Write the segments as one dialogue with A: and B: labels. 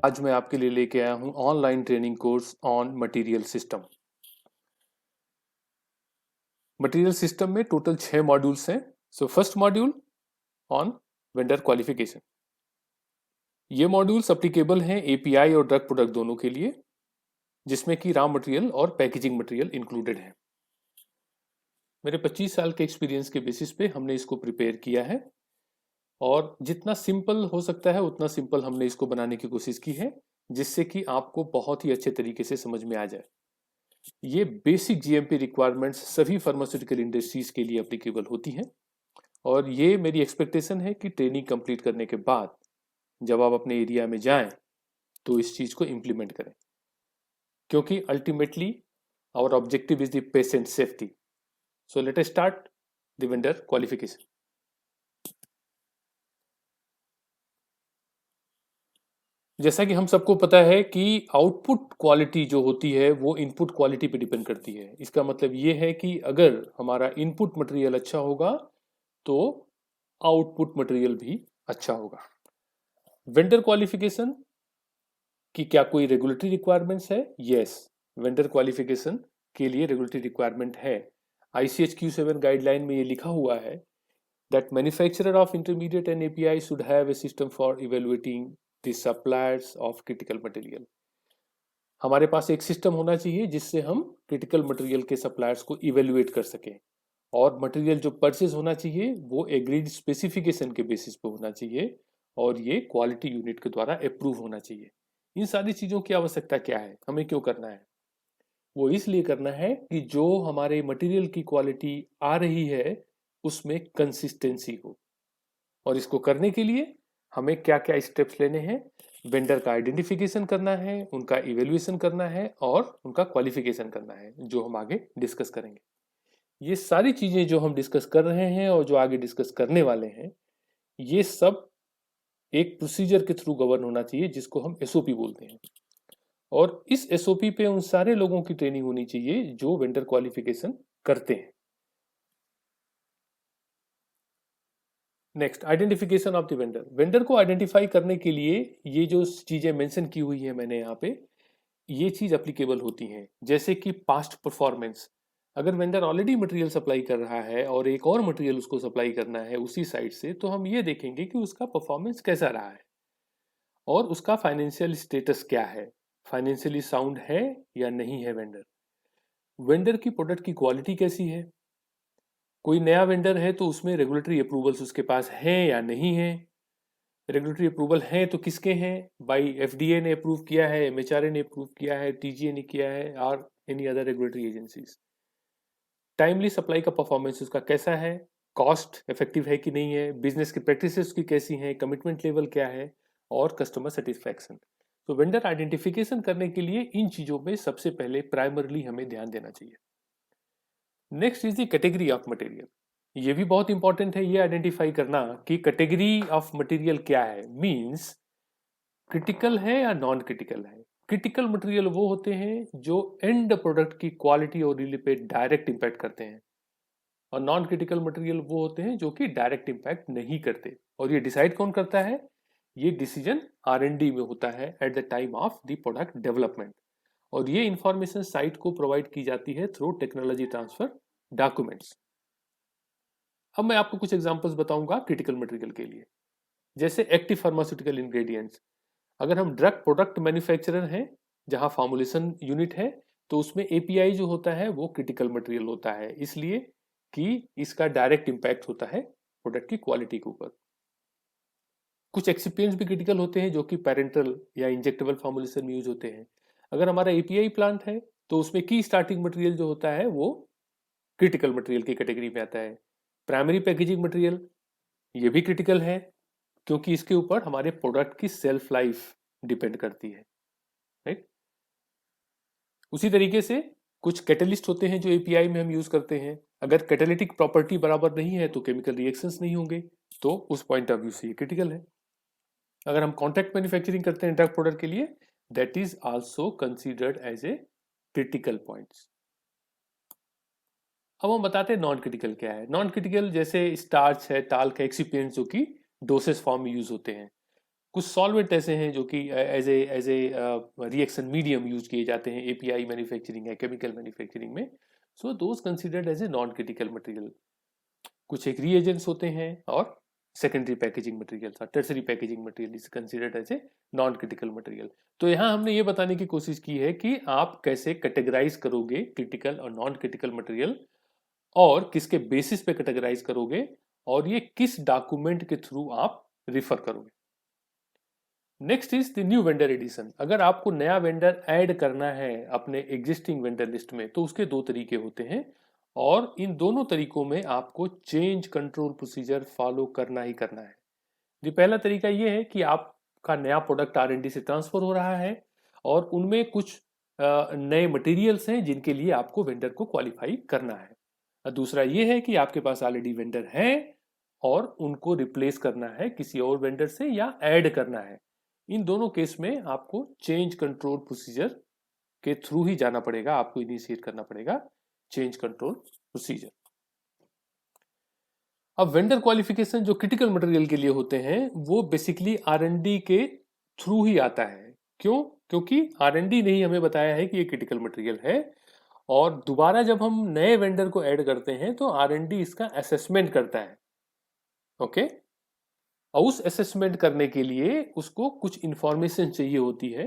A: आज मैं आपके लिए लेके आया हूं online training course on material system. Material system में टोटल 6 मॉड्यूल्स हैं। So first module on vendor qualification. ये मॉड्यूल्स अप्लीकेबल हैं एपीआई और ड्रग प्रोडक्ट दोनों के लिए, जिसमें कि रॉ मटेरियल और पैकेजिंग मटेरियल इंक्लूडेड है। मेरे 25 साल के एक्सपीरियंस के बेसिस पे हमने इसको प्रिपेयर किया है और जितना सिंपल हो सकता है उतना सिंपल हमने इसको बनाने की कोशिश की है, जिससे कि आपको बहुत ही अच्छे तरीके से समझ में आ जाए। ये बेसिक जीएमपी रिक्वायरमेंट्स सभी फार्मास्यूटिकल इंडस्ट्रीज के लिए एप्लीकेबल होती हैं और ये मेरी एक्सपेक्टेशन है कि ट्रेनिंग कंप्लीट करने के बाद जब आप अपने एरिया में जाएं तो इस चीज़ को इम्प्लीमेंट करें, क्योंकि ultimately our objective is the patient safety. So let us start the vendor qualification. जैसा कि हम सबको पता है कि आउटपुट क्वालिटी जो होती है वो इनपुट क्वालिटी पे डिपेंड करती है। इसका मतलब ये है कि अगर हमारा इनपुट मटेरियल अच्छा होगा तो आउटपुट मटेरियल भी अच्छा होगा। वेंडर क्वालिफिकेशन की क्या कोई रेगुलेटरी रिक्वायरमेंट्स है? यस, वेंडर क्वालिफिकेशन के लिए रेगुलेटरी रिक्वायरमेंट है। ICH Q7 गाइडलाइन में ये लिखा हुआ है that manufacturer of intermediate and API should have a system for evaluating the suppliers of critical material। हमारे पास एक सिस्टम होना चाहिए जिससे हम क्रिटिकल मटेरियल के सप्लायर्स को इवेल्युएट कर सकें, और मटेरियल जो परचेज होना चाहिए वो एग्रीड स्पेसिफिकेशन के बेसिस पे होना चाहिए और ये क्वालिटी यूनिट के द्वारा अप्रूव होना चाहिए। इन सारी चीज़ों की आवश्यकता क्या है, हमें क्यों करना है? वो इसलिए करना है कि जो हमारे मटेरियल की क्वालिटी आ रही है उसमें कंसिस्टेंसी हो, और इसको करने के लिए हमें क्या क्या स्टेप्स लेने हैं? वेंडर का आइडेंटिफिकेशन करना है, उनका इवेल्युएशन करना है और उनका क्वालिफिकेशन करना है, जो हम आगे डिस्कस करेंगे। ये सारी चीजें जो हम डिस्कस कर रहे हैं और जो आगे डिस्कस करने वाले हैं, ये सब एक प्रोसीजर के थ्रू गवर्न होना चाहिए जिसको हम एसओपी बोलते हैं। और इस एसओपी पे उन सारे लोगों की ट्रेनिंग होनी चाहिए जो वेंडर क्वालिफिकेशन करते हैं। Next, identification of the vendor. Vendor को आइडेंटिफाई करने के लिए ये जो चीजें मेंशन की हुई है मैंने यहाँ पे, ये चीज अप्लीकेबल होती हैं। जैसे कि पास्ट परफॉर्मेंस, अगर वेंडर ऑलरेडी मटेरियल सप्लाई कर रहा है और एक और मटेरियल उसको सप्लाई करना है उसी साइड से, तो हम ये देखेंगे कि उसका परफॉर्मेंस कैसा रहा है और उसका फाइनेंशियल स्टेटस क्या है, फाइनेंशियली साउंड है या नहीं है वेंडर। वेंडर की प्रोडक्ट की क्वालिटी कैसी है, कोई नया वेंडर है तो उसमें रेगुलेटरी अप्रूवल्स उसके पास हैं या नहीं है। रेगुलेटरी अप्रूवल हैं तो किसके हैं? बाई FDA ने अप्रूव किया है, MHRA ने अप्रूव किया है, TGA ने किया है और any other regulatory agencies. Timely supply का परफॉर्मेंस उसका कैसा है, कॉस्ट इफेक्टिव है कि नहीं है, बिजनेस की प्रैक्टिसेस उसकी कैसी हैं, कमिटमेंट लेवल क्या है और कस्टमर सेटिस्फैक्शन। तो वेंडर आइडेंटिफिकेशन करने के लिए इन चीज़ों पे सबसे पहले प्राइमरली हमें ध्यान देना चाहिए। Next is the category of material. ये भी बहुत इंपॉर्टेंट है ये आइडेंटिफाई करना कि कैटेगरी ऑफ मटेरियल क्या है। मींस क्रिटिकल है या नॉन क्रिटिकल है। क्रिटिकल मटेरियल वो होते हैं जो एंड प्रोडक्ट की क्वालिटी और रिली पे डायरेक्ट इंपैक्ट करते हैं, और नॉन क्रिटिकल मटेरियल वो होते हैं जो कि डायरेक्ट इंपैक्ट नहीं करते। और ये डिसाइड कौन करता है? ये डिसीजन R&D में होता है at the time of the product development, और ये इंफॉर्मेशन साइट को प्रोवाइड की जाती है थ्रू टेक्नोलॉजी ट्रांसफर डॉक्यूमेंट्स। अब मैं आपको कुछ एग्जांपल्स बताऊंगा क्रिटिकल मटेरियल के लिए। जैसे एक्टिव फार्मास्यूटिकल इंग्रेडिएंट्स, अगर हम ड्रग प्रोडक्ट मैन्युफैक्चरर हैं जहां फॉर्मुलेशन यूनिट है, तो उसमें API जो होता है वो क्रिटिकल मटेरियल होता है, इसलिए कि इसका डायरेक्ट इंपैक्ट होता है प्रोडक्ट की क्वालिटी के ऊपर। कुछ एक्सिपिएंट्स भी क्रिटिकल होते हैं जो कि पेरेंटल या इंजेक्टेबल फॉर्मुलेशन में यूज होते हैं। अगर हमारा API प्लांट है तो उसमें की स्टार्टिंग मटेरियल जो होता है वो क्रिटिकल मटेरियल की कैटेगरी में आता है। प्राइमरी पैकेजिंग मटेरियल ये भी क्रिटिकल है, क्योंकि इसके ऊपर हमारे प्रोडक्ट की सेल्फ लाइफ डिपेंड करती है, राइट। उसी तरीके से कुछ कैटलिस्ट होते हैं जो API में हम यूज करते हैं। अगर कैटालिटिक प्रॉपर्टी बराबर नहीं है तो केमिकल रिएक्शंस नहीं होंगे, तो उस पॉइंट ऑफ व्यू से ये क्रिटिकल है। अगर हम कॉन्ट्रैक्ट मैन्युफैक्चरिंग करते हैं ड्रग प्रोडक्ट के लिए, that is also considered as a critical points. अब हम बताते हैं नॉन क्रिटिकल क्या है। नॉन क्रिटिकल जैसे स्टार्च है, टाल्क है, एक्सिपिएंट्स जो कि डोसेस फॉर्म में यूज होते हैं। कुछ सॉल्वेंट ऐसे हैं जो कि as a reaction medium use किए जाते हैं एपीआई मैन्युफैक्चरिंग है, केमिकल मैन्युफैक्चरिंग में, so those considered as a non critical material. कुछ एक रीएजेंट्स होते हैं और सेकेंडरी पैकेजिंग मटेरियल और tertiary packaging material is considered as a non critical material. तो यहाँ हमने ये बताने की कोशिश की है कि आप कैसे कैटेगराइज करोगे क्रिटिकल और नॉन क्रिटिकल मटेरियल, और किसके बेसिस पे कैटेगराइज करोगे, और ये किस डॉक्यूमेंट के थ्रू आप रिफर करोगे। Next is the new vendor addition. अगर आपको नया वेंडर ऐड करना है अपने एग्जिस्टिंग वेंडर लिस्ट में तो उसके दो तरीके होते हैं, और इन दोनों तरीकों में आपको चेंज कंट्रोल प्रोसीजर फॉलो करना ही करना है। जी, पहला तरीका ये है कि आपका नया प्रोडक्ट आर&डी से ट्रांसफर हो रहा है और उनमें कुछ नए मटेरियल्स हैं जिनके लिए आपको वेंडर को क्वालिफाई करना है। और दूसरा ये है कि आपके पास ऑलरेडी वेंडर हैं और उनको रिप्लेस करना है किसी और वेंडर से या ऐड करना है। इन दोनों केस में आपको चेंज कंट्रोल प्रोसीजर के थ्रू ही जाना पड़ेगा, आपको इनिशिएट करना पड़ेगा चेंज कंट्रोल प्रोसीजर। अब वेंडर क्वालिफिकेशन जो क्रिटिकल मटेरियल के लिए होते हैं वो बेसिकली आर&डी के थ्रू ही आता है। क्यों? क्योंकि आर&डी ने ही हमें बताया है कि ये क्रिटिकल मटेरियल है, और दोबारा जब हम नए वेंडर को ऐड करते हैं तो आर&डी इसका असेसमेंट करता है। ओके, और उस असेसमेंट करने के लिए उसको कुछ इंफॉर्मेशन चाहिए होती है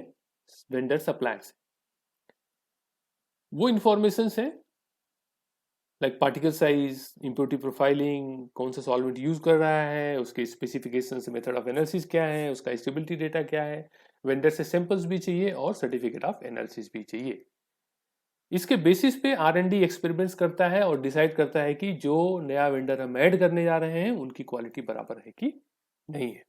A: वेंडर सप्लायर से। वो इंफॉर्मेशन है like particle size, impurity profiling, कौन सा सॉल्वेंट यूज कर रहा है, उसके स्पेसिफिकेशन, मेथड ऑफ एनालिसिस क्या है, उसका स्टेबिलिटी डेटा क्या है। वेंडर से सैंपल्स भी चाहिए और सर्टिफिकेट ऑफ एनालिसिस भी चाहिए। इसके बेसिस पे आर&डी एक्सपेरिमेंट्स करता है और डिसाइड करता है कि जो नया वेंडर हम ऐड करने जा रहे हैं उनकी क्वालिटी बराबर है कि नहीं है।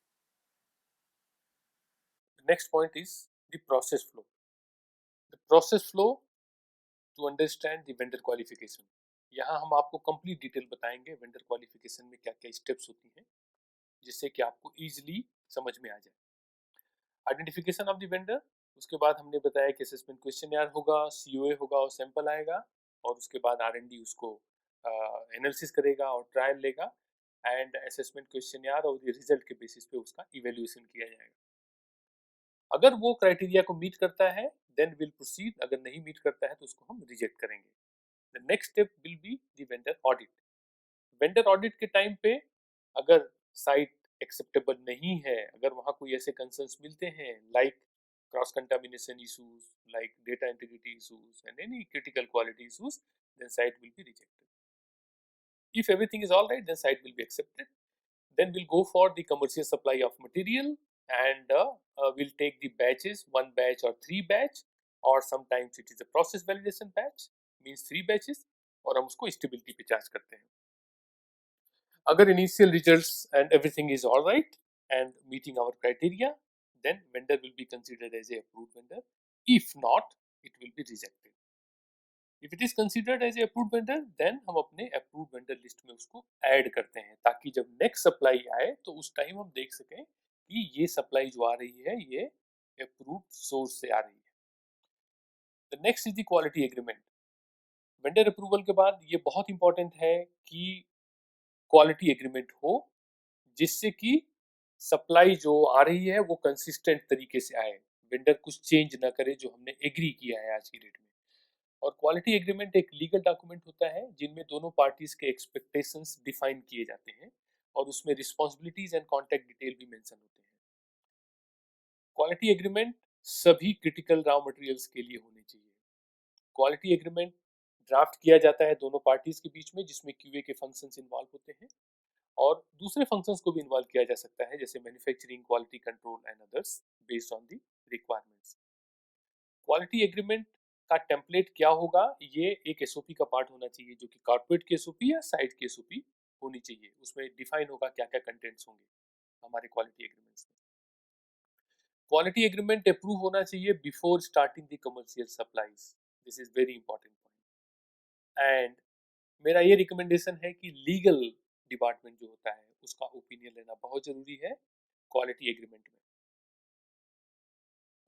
A: Next point is the process flow. The process flow to understand the vendor qualification. यहाँ हम आपको कंप्लीट डिटेल बताएंगे वेंडर क्वालिफिकेशन में क्या क्या स्टेप्स होती हैं, जिससे कि आपको इजीली समझ में आ जाए। आइडेंटिफिकेशन ऑफ द वेंडर, उसके बाद हमने बताया कि असेसमेंट क्वेश्चनर होगा, सीओए होगा और सैंपल आएगा, और उसके बाद आर&डी उसको एनालिसिस करेगा और ट्रायल लेगा, एंड असेसमेंट क्वेश्चनर और रिजल्ट के बेसिस पे उसका इवेल्युएशन किया जाएगा। अगर वो क्राइटेरिया को मीट करता है देन विल प्रोसीड, अगर नहीं मीट करता है तो उसको हम रिजेक्ट करेंगे। The next step will be the vendor audit. Vendor audit के टाइम पे अगर साइट एक्सेप्टेबल नहीं है, अगर वहाँ कोई ऐसे कंसर्न्स मिलते हैं like cross contamination issues, like data integrity issues and any critical quality issues, then site will be rejected. If everything is all right, then site will be accepted. Then we'll go for the commercial supply of material, and we'll take the batches, one batch or three batch, or sometimes it is a process validation batch, means 3 batches, और हम उसको stability पे charge करते हैं। अगर initial results and everything is all right and meeting our criteria, then vendor will be considered as a approved vendor. If not, it will be rejected. If it is considered as a approved vendor, then हम अपने approved vendor list में उसको add करते हैं, ताकि जब next supply आए तो उस time हम देख सकें कि ये supply जो आ रही है ये approved source से आ रही है। The next is the quality agreement. Vendor approval के बाद ये बहुत important है कि क्वालिटी एग्रीमेंट हो, जिससे कि सप्लाई जो आ रही है वो कंसिस्टेंट तरीके से आए, वेंडर कुछ चेंज ना करे जो हमने एग्री किया है आज की डेट में। और क्वालिटी एग्रीमेंट एक लीगल डॉक्यूमेंट होता है जिनमें दोनों पार्टीज के एक्सपेक्टेशंस डिफाइन किए जाते हैं और उसमें रिस्पॉन्सिबिलिटीज एंड कॉन्टैक्ट डिटेल भी मेंशन होते हैं। क्वालिटी एग्रीमेंट सभी क्रिटिकल रॉ मटेरियल्स के लिए होने चाहिए। क्वालिटी एग्रीमेंट ड्राफ्ट किया जाता है दोनों पार्टीज के बीच में, जिसमें क्यूए के फंक्शंस इन्वॉल्व होते हैं और दूसरे फंक्शंस को भी इन्वॉल्व किया जा सकता है, जैसे manufacturing, quality control and others based on the requirements. Quality agreement का टेम्पलेट क्या होगा, ये एक एसओपी का पार्ट होना चाहिए, जो कि कॉर्पोरेट की एसओपी या साइट की एसओपी होनी चाहिए। उसमें डिफाइन होगा क्या क्या कंटेंट्स होंगे हमारे क्वालिटी एग्रीमेंट्स में। क्वालिटी एग्रीमेंट अप्रूव होना चाहिए before starting the commercial supplies. This is very important point. And मेरा ये रिकमेंडेशन है कि लीगल डिपार्टमेंट जो होता है उसका ओपिनियन लेना बहुत जरूरी है क्वालिटी एग्रीमेंट में,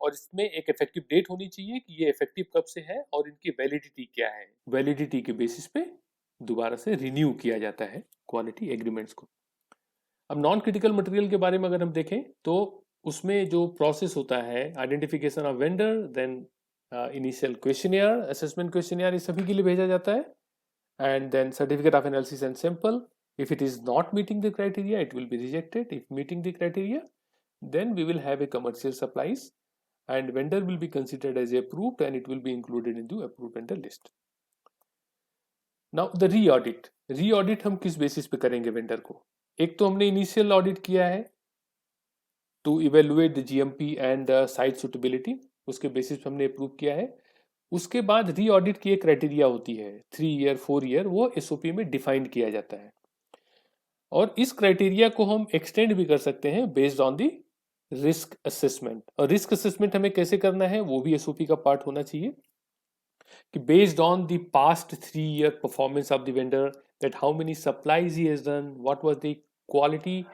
A: और इसमें एक इफेक्टिव डेट होनी चाहिए कि ये इफेक्टिव कब से है और इनकी वैलिडिटी क्या है। वैलिडिटी के बेसिस पे दोबारा से रिन्यू किया जाता है क्वालिटी एग्रीमेंट्स को। अब नॉन क्रिटिकल मटेरियल के बारे में अगर हम देखें तो उसमें जो प्रोसेस होता है, identification of vendor, then initial questionnaire, assessment questionnaire, ये सभी के लिए भेजा जाता है, and then certificate of analysis and sample. If it is not meeting the criteria, it will be rejected. If meeting the criteria, then we will have a commercial supplies and vendor will be considered as approved and it will be included into approved vendor list. Now the re-audit. Re-audit हम किस basis पे करेंगे vendor को? एक तो हमने initial audit किया है to evaluate the GMP and site suitability, उसके बेसिस पे हमने अप्रूव किया है। उसके बाद री ऑडिट की एक क्राइटेरिया होती है 3 ईयर 4 ईयर, वो एसओपी में डिफाइन किया जाता है और इस क्राइटेरिया को हम एक्सटेंड भी कर सकते हैं based on the risk assessment. और रिस्क असेसमेंट हमें कैसे करना है वो भी एसओपी का पार्ट होना चाहिए कि based on the past 3 year performance of the vendor, that how many supplies he has done, what was the quality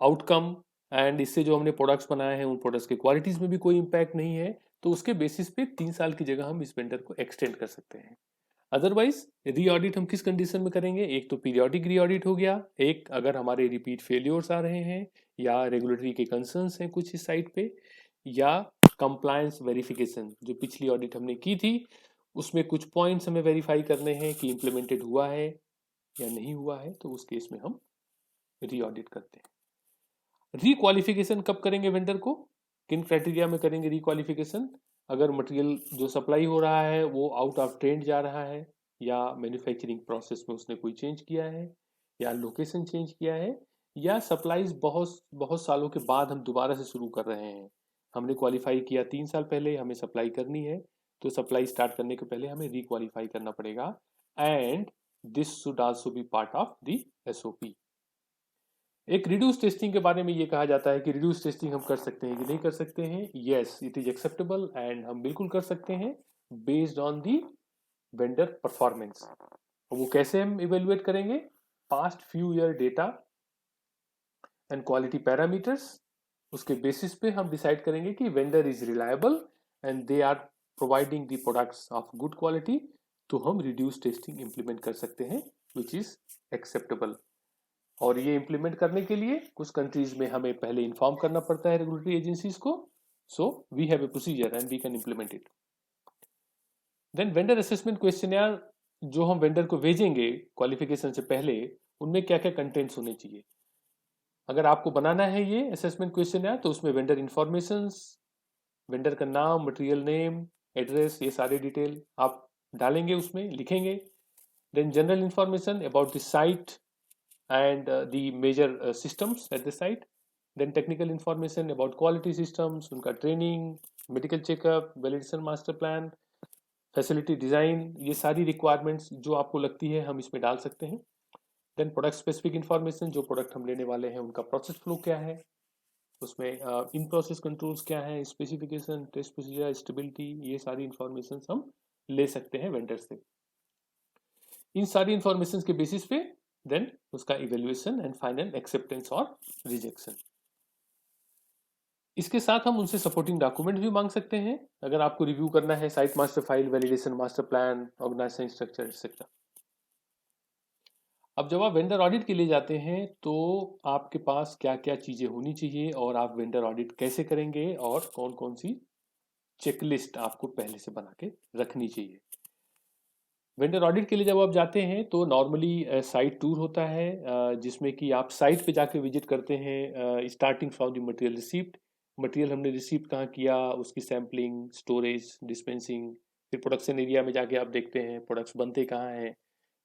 A: outcome, and इससे जो हमने प्रोडक्ट्स बनाए हैं उन प्रोडक्ट्स के क्वालिटीज में भी कोई इंपैक्ट नहीं है, तो उसके बेसिस पे 3 साल की जगह हम इस वेंडर को एक्सटेंड कर सकते हैं। अदरवाइज री ऑडिट हम किस कंडीशन में करेंगे? एक तो पीरियोडिक री ऑडिट हो गया, एक अगर हमारे रिपीट फेलियर्स आ रहे हैं या रेगुलेटरी के कंसर्न्स हैं कुछ इस साइट पे, या कंप्लायंस वेरिफिकेशन जो पिछली ऑडिट हमने की थी उसमें कुछ पॉइंट्स हमें वेरीफाई करने हैं कि इम्प्लीमेंटेड हुआ है या नहीं हुआ है, तो उस केस में हम री ऑडिट करते हैं। रिक्वालिफिकेशन कब करेंगे वेंडर को? किन क्राइटेरिया में करेंगे रिक्वालिफिकेशन? अगर मटेरियल जो सप्लाई हो रहा है वो आउट ऑफ ट्रेंड जा रहा है, या मैन्युफैक्चरिंग प्रोसेस में उसने कोई चेंज किया है, या लोकेशन चेंज किया है, या सप्लाईज बहुत बहुत सालों के बाद हम दोबारा से शुरू कर रहे हैं। हमने क्वालिफाई किया 3 साल पहले, हमें सप्लाई करनी है, तो सप्लाई स्टार्ट करने के पहले हमें रिक्वालिफाई करना पड़ेगा, and this should also be part of the SOP. एक रिड्यूस टेस्टिंग के बारे में ये कहा जाता है कि रिड्यूस टेस्टिंग हम कर सकते हैं कि नहीं कर सकते हैं। Yes, it is acceptable and हम बिल्कुल कर सकते हैं based on the vendor performance. और वो कैसे हम इवेल्युएट करेंगे? Past few year data and quality parameters, उसके बेसिस पे हम डिसाइड करेंगे कि vendor is reliable and they are providing the products of good quality, तो हम रिड्यूस टेस्टिंग इंप्लीमेंट कर सकते हैं विच इज एक्सेप्टेबल। और ये इंप्लीमेंट करने के लिए कुछ कंट्रीज में हमें पहले इन्फॉर्म करना पड़ता है रेगुलेटरी एजेंसीज को, so we have a procedure and we can implement it. Then vendor assessment questionnaire जो हम वेंडर को भेजेंगे क्वालिफिकेशन से पहले, उनमें क्या क्या कंटेंट्स होने चाहिए? अगर आपको बनाना है ये असेसमेंट क्वेश्चनर तो उसमें वेंडर इंफॉर्मेशन, वेंडर का नाम, मटेरियल नेम, एड्रेस, ये सारे डिटेल आप डालेंगे, उसमें लिखेंगे। Then general information about the site and the major systems at the site, then technical information about quality systems, उनका training, medical checkup, validation master plan, facility design, ये सारी requirements जो आपको लगती है हम इसमें डाल सकते हैं। then product specific information, जो product हम लेने वाले हैं उनका process flow क्या है, उसमें in process controls क्या है, specification, test procedure, stability, ये सारी informations हम ले सकते हैं वेंडर से। इन सारी इंफॉर्मेशन के बेसिस पे देन उसका इवेल्युएशन एंड फाइनल एक्सेप्टेंस और रिजेक्शन। इसके साथ हम उनसे सपोर्टिंग डॉक्यूमेंट भी मांग सकते हैं अगर आपको रिव्यू करना है, site master file, validation master plan, organization structure etcetera. अब जब आप वेंडर ऑडिट के लिए जाते हैं तो आपके पास क्या क्या चीजें होनी चाहिए और आप वेंडर ऑडिट कैसे करेंगे और कौन कौन सी चेकलिस्ट आपको पहले से बना के रखनी चाहिए। वेंडर ऑडिट के लिए जब आप जाते हैं तो नॉर्मली साइट टूर होता है जिसमें कि आप साइट पे जाके विजिट करते हैं, starting from the material receipt, material हमने रिसीव कहाँ किया, उसकी सैम्पलिंग, स्टोरेज, डिस्पेंसिंग, फिर प्रोडक्शन एरिया में जाके आप देखते हैं प्रोडक्ट्स बनते कहाँ हैं,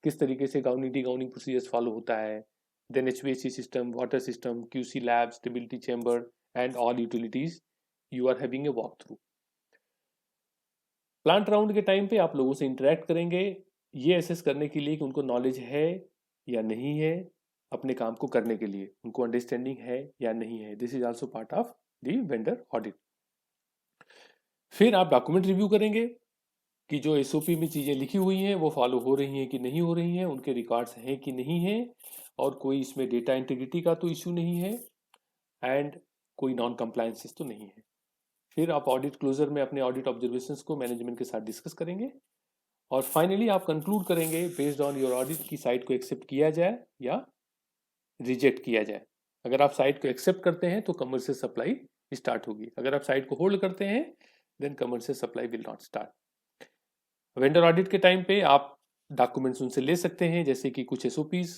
A: किस तरीके से gowning de gowning procedures follow होता है, then HVAC system, water system, QC lab, stability chamber and all utilities you are having a walk through. Plant round के टाइम पे आप लोगों से इंटरेक्ट करेंगे ये असेस करने के लिए कि उनको नॉलेज है या नहीं है, अपने काम को करने के लिए उनको अंडरस्टैंडिंग है या नहीं है। This is also part of the vendor audit. फिर आप डॉक्यूमेंट रिव्यू करेंगे कि जो एसओपी में चीज़ें लिखी हुई हैं वो फॉलो हो रही हैं कि नहीं हो रही हैं, उनके रिकॉर्ड्स हैं कि नहीं हैं, और कोई इसमें डेटा इंटीग्रिटी का तो इशू नहीं है, एंड कोई नॉन कंप्लायंसेस तो नहीं है। फिर आप ऑडिट क्लोजर में अपने ऑडिट ऑब्जर्वेशंस को मैनेजमेंट के साथ डिस्कस करेंगे और फाइनली आप कंक्लूड करेंगे बेस्ड ऑन योर ऑडिट की साइट को एक्सेप्ट किया जाए या रिजेक्ट किया जाए। अगर आप साइट को एक्सेप्ट करते हैं तो कमर्शियल सप्लाई स्टार्ट होगी। अगर आप साइट को होल्ड करते हैं then commercial supply will not start. Vendor audit के टाइम पे आप डॉक्यूमेंट्स उनसे ले सकते हैं, जैसे कि कुछ एसओपीज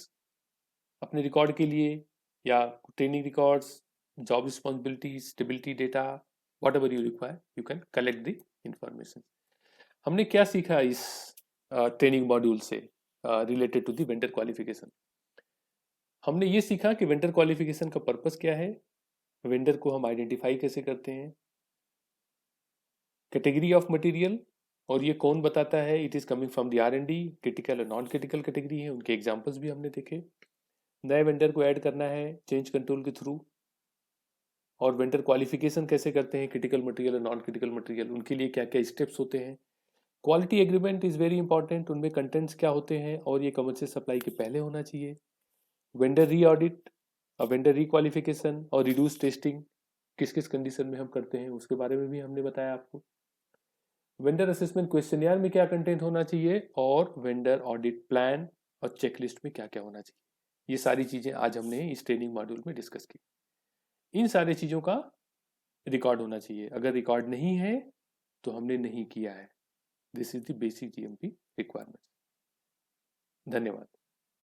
A: अपने रिकॉर्ड के लिए, या training records, job responsibility, stability data, whatever you require you can collect the information. हमने क्या सीखा इस ट्रेनिंग मॉड्यूल से related to the vendor qualification? हमने ये सीखा कि वेंडर क्वालिफिकेशन का पर्पस क्या है, वेंडर को हम आइडेंटिफाई कैसे करते हैं, कैटेगरी ऑफ मटेरियल, और ये कौन बताता है, it is coming from the R&D, critical और नॉन क्रिटिकल कैटेगरी है, उनके एग्जांपल्स भी हमने देखे। नए वेंडर को ऐड करना है चेंज कंट्रोल के थ्रू, और वेंडर क्वालिफिकेशन कैसे करते हैं, क्रिटिकल मटेरियल और नॉन क्रिटिकल मटेरियल, उनके लिए क्या क्या स्टेप्स होते हैं। Quality agreement is very important, उनमें कंटेंट्स क्या होते हैं और ये कमर्शियल सप्लाई के पहले होना चाहिए। वेंडर री ऑडिट, वेंडर रिक्वालिफिकेशन और रिड्यूस टेस्टिंग किस किस कंडीशन में हम करते हैं उसके बारे में भी हमने बताया आपको। वेंडर असेसमेंट क्वेश्चनियर में क्या कंटेंट होना चाहिए, और वेंडर ऑडिट प्लान और चेकलिस्ट में क्या क्या होना चाहिए। ये सारी चीज़ें आज हमने इस ट्रेनिंग मॉड्यूल में डिस्कस की। इन सारी चीज़ों का रिकॉर्ड होना चाहिए, अगर रिकॉर्ड नहीं है तो हमने नहीं किया है। This is the basic GMP requirement. धन्यवाद।